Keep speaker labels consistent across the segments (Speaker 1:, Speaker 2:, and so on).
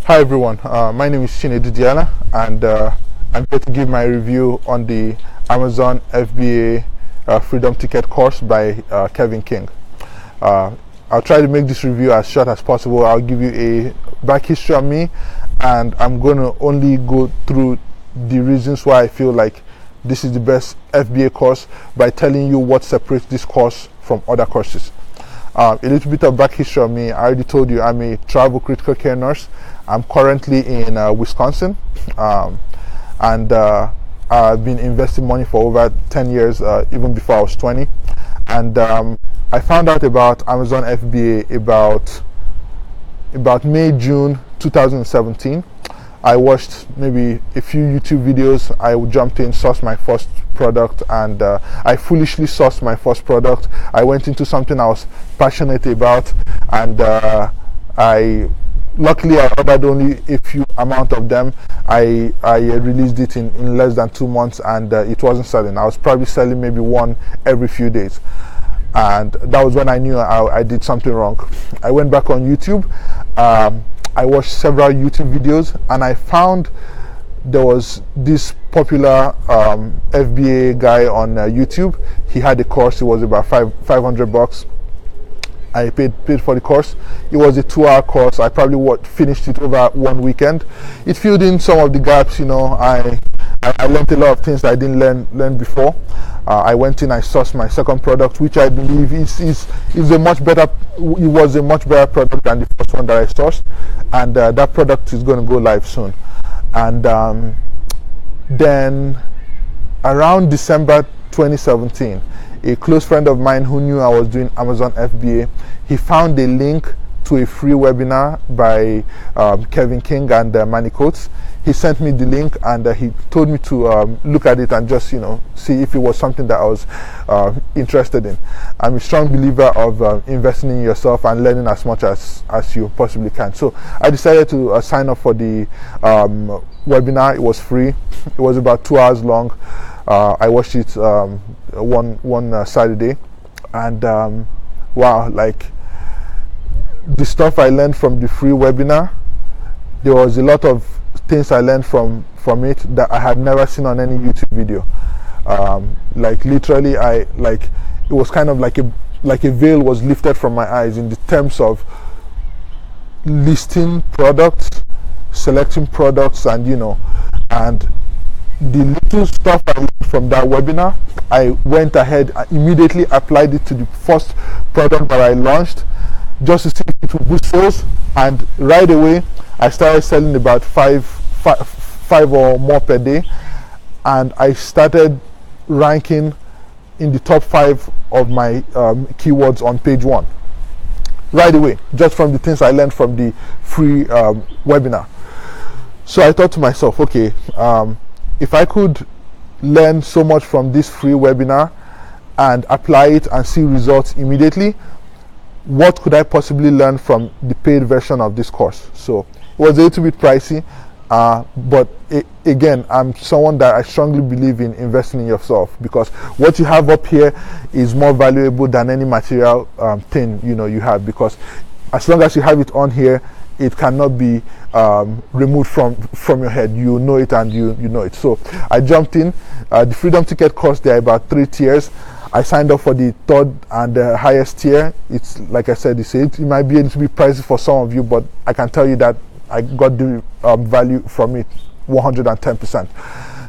Speaker 1: Hi everyone, my name is Chinedu Diala, and I'm here to give my review on the Amazon FBA Freedom Ticket course by Kevin King. I'll try to make this review as short as possible. I'll give you a back history on me, and I'm going to only go through the reasons why I feel like this is the best FBA course by telling you what separates this course from other courses. A little bit of back history on me. I already told you I'm a travel critical care nurse. I'm currently in Wisconsin, and I've been investing money for over 10 years, even before I was 20. And I found out about Amazon FBA about May, June 2017. I watched maybe a few YouTube videos. I jumped in, sourced my first product, and I foolishly sourced my first product. I went into something I was passionate about, and luckily I ordered only a few amount of them. I released it in less than 2 months, and it wasn't selling. I was probably selling maybe one every few days, and that was when I knew I did something wrong. I went back on YouTube. I watched several YouTube videos, and I found there was this popular FBA guy on YouTube. He had a course. It was about $500. I paid for the course. It was a 2-hour course. I probably finished it over one weekend. It filled in some of the gaps. You know, I learned a lot of things that I didn't learn before. I went in, I sourced my second product, which I believe is a much better. It was a much better product than the first one that I sourced, and that product is going to go live soon. And then around December 2017, a close friend of mine who knew I was doing Amazon FBA, he found a link to a free webinar by Kevin King and Manny Coates. He sent me the link, and he told me to look at it and just see if it was something that I was interested in. I'm a strong believer of investing in yourself and learning as much as you possibly can. So I decided to sign up for the webinar. It was free. It was about 2 hours long. I watched it one Saturday, and wow, like the stuff I learned from the free webinar, there was a lot of things I learned from it that I had never seen on any YouTube video. Like literally, it was kind of like a veil was lifted from my eyes in the terms of listing products, selecting products, and and the little stuff I learned from that webinar, I went ahead and immediately applied it to the first product that I launched, just to see if it would boost sales. And right away I started selling about five or more per day, and I started ranking in the top 5 of my keywords on page 1 right away, just from the things I learned from the free webinar. So I thought to myself, okay, if I could learn so much from this free webinar and apply it and see results immediately, what could I possibly learn from the paid version of this course? So it was a little bit pricey, but again, I'm someone that I strongly believe in investing in yourself, because what you have up here is more valuable than any material thing you have, because as long as you have it on here, it cannot be removed from your head. You know it, and you know it. So I jumped in. The Freedom Ticket course, there are about 3 tiers. I signed up for the 3rd and the highest tier. It's like I said, it might be a little bit pricey for some of you, but I can tell you that I got the value from it 110%.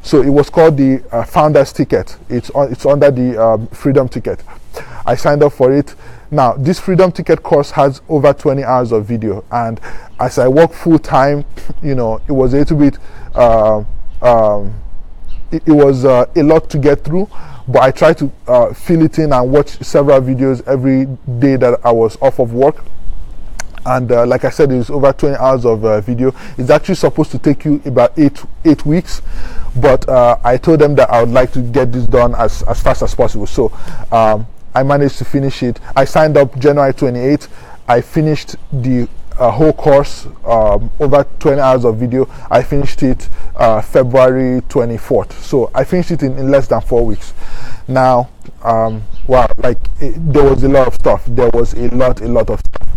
Speaker 1: So it was called the Founders Ticket. It's under the Freedom Ticket. I signed up for it. Now, this Freedom Ticket course has over 20 hours of video, and as I work full time, it was a little bit it was a lot to get through, but I tried to fill it in and watch several videos every day that I was off of work. And like I said, it's over 20 hours of video. It's actually supposed to take you about eight weeks, but I told them that I would like to get this done as fast as possible. So I managed to finish it. I signed up January 28th. I finished the whole course, over 20 hours of video. I finished it February 24th. So I finished it in less than 4 weeks. Now, wow, there was a lot of stuff. There was a lot of stuff.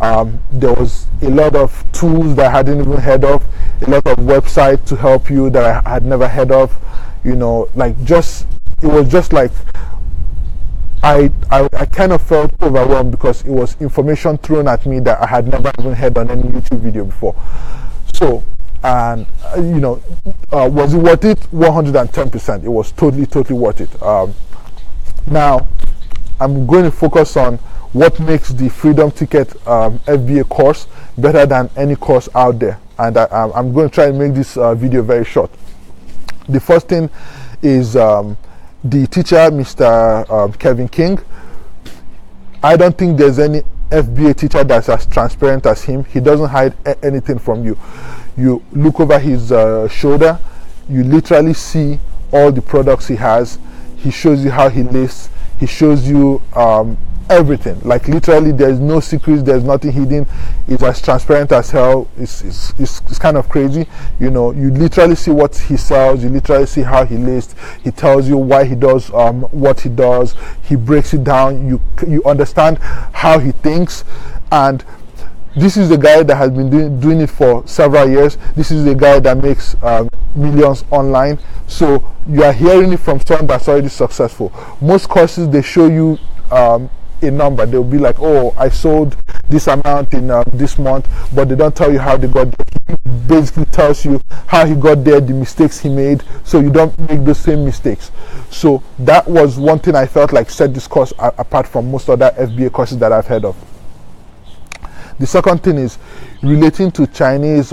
Speaker 1: There was a lot of tools that I hadn't even heard of, a lot of websites to help you that I had never heard of. You know, like just it was just like I kind of felt overwhelmed because it was information thrown at me that I had never even heard on any YouTube video before. So, and you know, was it worth it? 110%. It was totally worth it. Now, I'm going to focus on what makes the Freedom Ticket FBA course better than any course out there, and I'm going to try and make this video very short. The first thing is the teacher, Mr. Kevin King. I don't think there's any FBA teacher that's as transparent as him. He doesn't hide anything from you. You look over his shoulder, you literally see all the products he has. He shows you how he lists. He shows you everything. Like literally, there's no secrets. There's nothing hidden. It's as transparent as hell. It's kind of crazy. You know, you literally see what he sells. You literally see how he lists. He tells you why he does what he does. He breaks it down. You understand how he thinks. And this is the guy that has been doing it for several years. This is the guy that makes millions online. So you are hearing it from someone that's already successful. Most courses, they show you a number. They'll be like, oh, I sold this amount in this month, but they don't tell you how they got there. He basically tells you how he got there, the mistakes he made, so you don't make the same mistakes. So that was one thing I felt like set this course apart from most other FBA courses that I've heard of. The second thing is relating to Chinese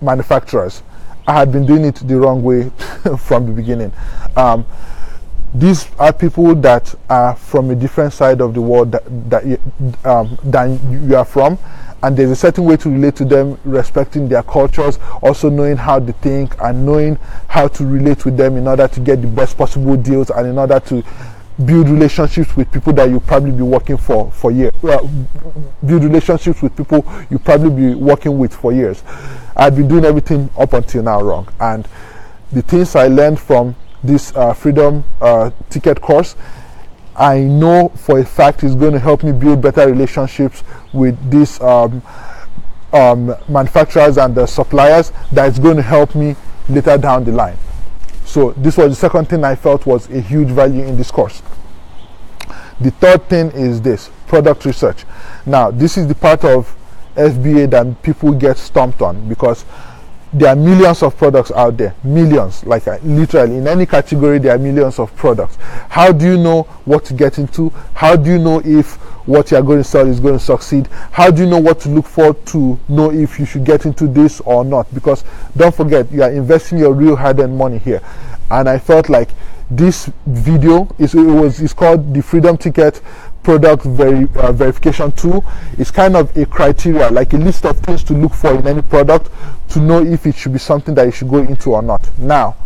Speaker 1: manufacturers. I had been doing it the wrong way from the beginning. These are people that are from a different side of the world than you are from, and there's a certain way to relate to them, respecting their cultures, also knowing how they think and knowing how to relate with them in order to get the best possible deals and in order to build relationships with people that you probably be working for years. Build relationships with people you probably be working with for years. I've been doing everything up until now wrong, and the things I learned from this Freedom Ticket course, I know for a fact is going to help me build better relationships with these manufacturers and the suppliers. That's going to help me later down the line. So this was the second thing I felt was a huge value in this course. The third thing is this, product research. Now, this is the part of FBA that people get stumped on, because there are millions of products out there, millions, like literally in any category there are millions of products. How do you know what to get into? How do you know if what you are going to sell is going to succeed? How do you know what to look for to know if you should get into this or not? Because don't forget, you are investing your real hard-earned money here. And I felt like this video it's called the Freedom Ticket Product Verification Tool. It's kind of a criteria, like a list of things to look for in any product to know if it should be something that you should go into or not. Now,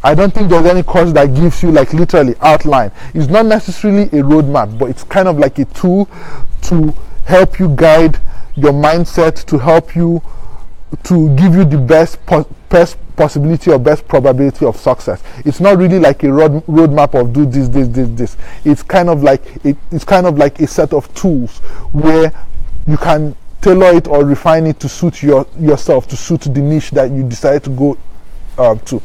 Speaker 1: I don't think there's any course that gives you like literally outline. It's not necessarily a roadmap, but it's kind of like a tool to help you guide your mindset, to help you, to give you the best possibility or best probability of success. It's not really like a roadmap of do this. It's kind of like a set of tools where you can tailor it or refine it to suit yourself, to suit the niche that you decided to go to.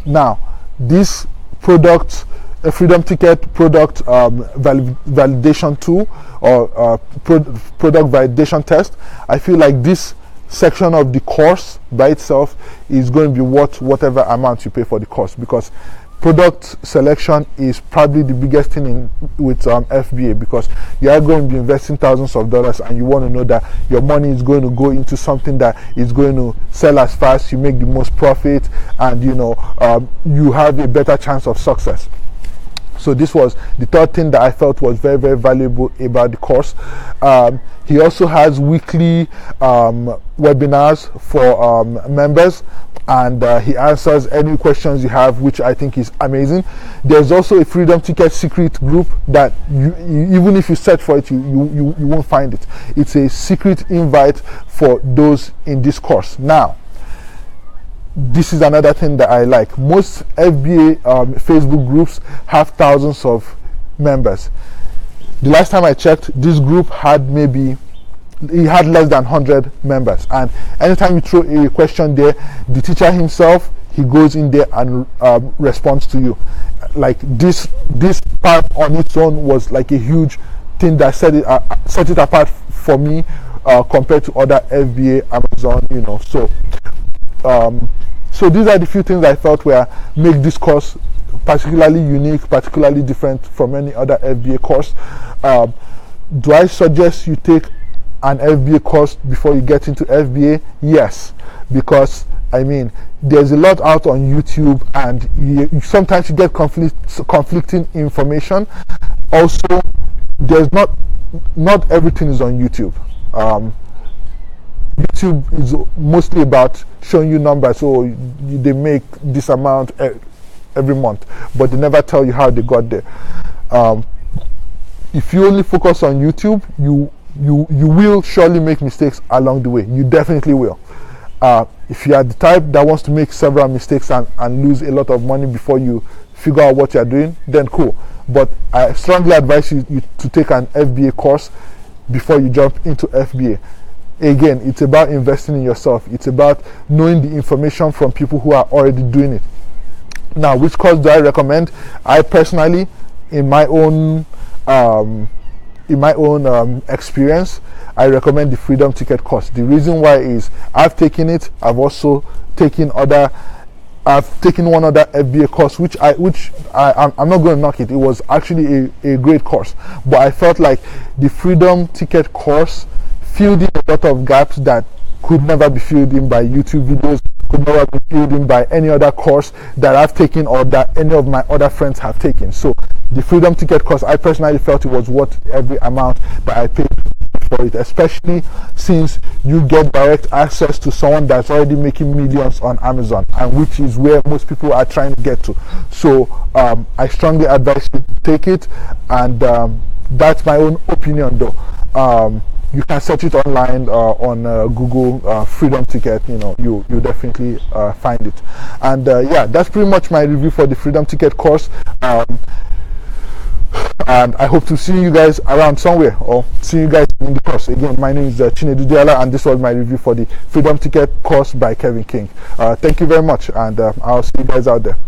Speaker 1: Now, this product, a Freedom Ticket product validation tool or product validation test, I feel like this section of the course by itself is going to be worth whatever amount you pay for the course, because product selection is probably the biggest thing with FBA, because you are going to be investing thousands of dollars and you want to know that your money is going to go into something that is going to sell as fast, you make the most profit, and you have a better chance of success. So this was the third thing that I felt was very, very valuable about the course. He also has weekly webinars for members, and he answers any questions you have, which I think is amazing. There's also a Freedom Ticket secret group that even if you search for it, you won't find it. It's a secret invite for those in this course. Now, this is another thing that I like. Most FBA Facebook groups have thousands of members. the last time I checked, this group had maybe, he had less than 100 members, and anytime you throw a question there, the teacher himself, he goes in there and responds to you. Like this part on its own was like a huge thing that set it apart for me compared to other FBA Amazon, you know. So these are the few things I felt make this course particularly unique, particularly different from any other FBA course. Do I suggest you take an FBA course before you get into FBA? Yes, because I mean, there's a lot out on YouTube, and you sometimes you get conflicting information. Also, there's not everything is on YouTube. YouTube is mostly about showing you numbers, so they make this amount every month, but they never tell you how they got there. If you only focus on YouTube, you will surely make mistakes along the way. You definitely will. If you are the type that wants to make several mistakes and lose a lot of money before you figure out what you are doing, then cool. But I strongly advise you to take an FBA course before you jump into FBA. Again, it's about investing in yourself. It's about knowing the information from people who are already doing it. Now, which course do I recommend? I personally, in my own experience, I recommend the Freedom Ticket course. The reason why is I've taken it. I've also taken one other FBA course, which I'm not going to knock it. It was actually a great course, but I felt like the Freedom Ticket course filled in a lot of gaps that could never be filled in by YouTube videos, could never be filled in by any other course that I've taken or that any of my other friends have taken. So the Freedom Ticket course, I personally felt it was worth every amount that I paid for it, especially since you get direct access to someone that's already making millions on Amazon, and which is where most people are trying to get to. So I strongly advise you to take it, and that's my own opinion though. You can search it online on Google, Freedom Ticket. You know, you definitely find it. And yeah, that's pretty much my review for the Freedom Ticket course. And I hope to see you guys around somewhere, or see you guys in the course. Again, my name is Chinedu Diala, and this was my review for the Freedom Ticket course by Kevin King. Thank you very much, and I'll see you guys out there.